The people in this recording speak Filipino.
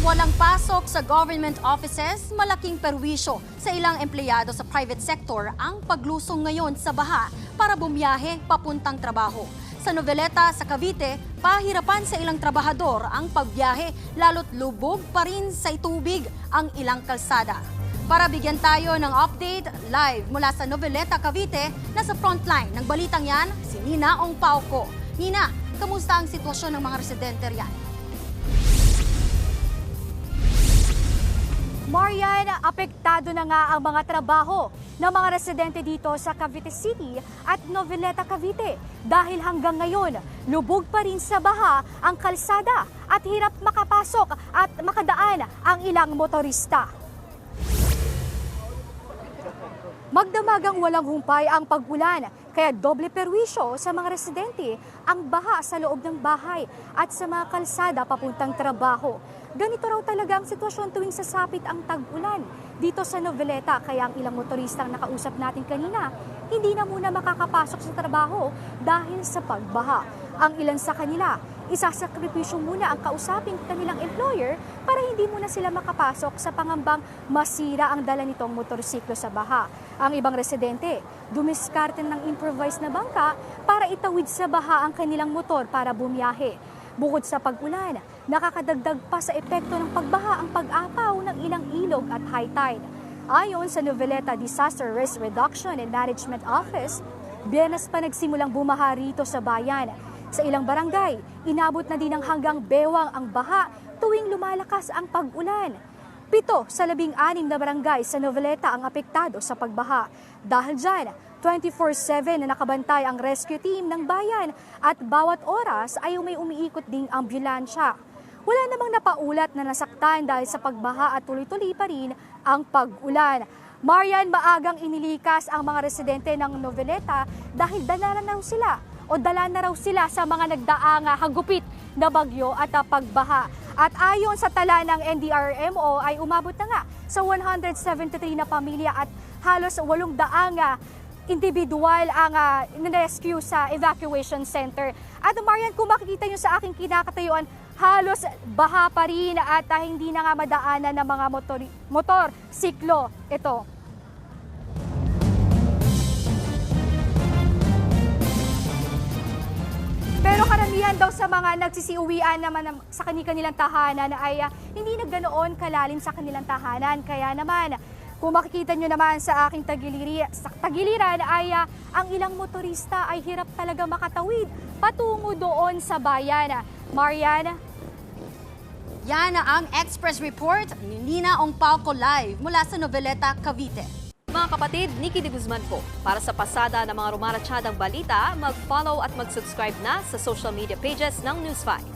Walang pasok sa government offices, malaking perwisyo sa ilang empleyado sa private sector ang paglusong ngayon sa baha para bumiyahe papuntang trabaho. Sa Noveleta sa Cavite, pahirapan sa ilang trabahador ang pagbiyahe lalo't lubog pa rin sa tubig ang ilang kalsada. Para bigyan tayo ng update live mula sa Noveleta, Cavite, nasa frontline ng balitang yan, si Nina Ong Pauco. Nina, kamusta ang sitwasyon ng mga residente riyan? Marian, apektado na nga ang mga trabaho ng mga residente dito sa Cavite City at Noveleta, Cavite. Dahil hanggang ngayon, lubog pa rin sa baha ang kalsada at hirap makapasok at makadaan ang ilang motorista. Magdamagang walang humpay ang pag-ulan, kaya doble perwisyo sa mga residente ang baha sa loob ng bahay at sa mga kalsada papuntang trabaho. Ganito raw talaga ang sitwasyon tuwing sasapit ang tag-ulan dito sa Noveleta, kaya ang ilang motoristang nakausap natin kanina, hindi na muna makakapasok sa trabaho dahil sa pagbaha. Ang ilan sa kanila, isasakripisyo muna ang kausaping kanilang employer para hindi muna sila makapasok sa pangambang masira ang dala nitong motorsiklo sa baha. Ang ibang residente, dumiskarte ng improvised na bangka para itawid sa baha ang kanilang motor para bumiyahe. Bukod sa pag-ulan, nakakadagdag pa sa epekto ng pagbaha ang pag-apaw ng ilang ilog at high tide. Ayon sa Noveleta Disaster Risk Reduction and Management Office, Biyernes pa nagsimulang bumaha rito sa bayan. Sa ilang barangay, inabot na din ng hanggang bewang ang baha tuwing lumalakas ang pag-ulan. 7 sa 16 na barangay sa Noveleta ang apektado sa pagbaha. Dahil dyan, 24/7 na nakabantay ang rescue team ng bayan at bawat oras ay may umiikot ding ambulansya. Wala namang napaulat na nasaktan dahil sa pagbaha at tuloy-tuloy pa rin ang pag-ulan. Marian, maagang inilikas ang mga residente ng Noveleta dahil dala na raw sila sa mga nagdaang hagupit na bagyo at pagbaha. At ayon sa tala ng NDRMO ay umabot na nga sa 173 na pamilya at halos 800 individual ang rescue sa evacuation center. At Marian, kung makikita nyo sa aking kinakatayuan, halos baha pa rin at hindi na nga madaanan ng mga motor-siklo. Ito. Pero karamihan daw sa mga nagsisiuwian naman sa kanilang tahanan ay hindi na ganoon kalalim sa kanilang tahanan. Kaya naman, kung makikita nyo naman sa aking tagiliran ay ang ilang motorista ay hirap talaga makatawid patungo doon sa bayan. Marian? Yan ang Express Report ni Nina Ong Pauco live mula sa Noveleta, Cavite. Mga kapatid, Nikki de Guzman po. Para sa pasada ng mga rumaratsyadang balita, mag-follow at mag-subscribe na sa social media pages ng News 5.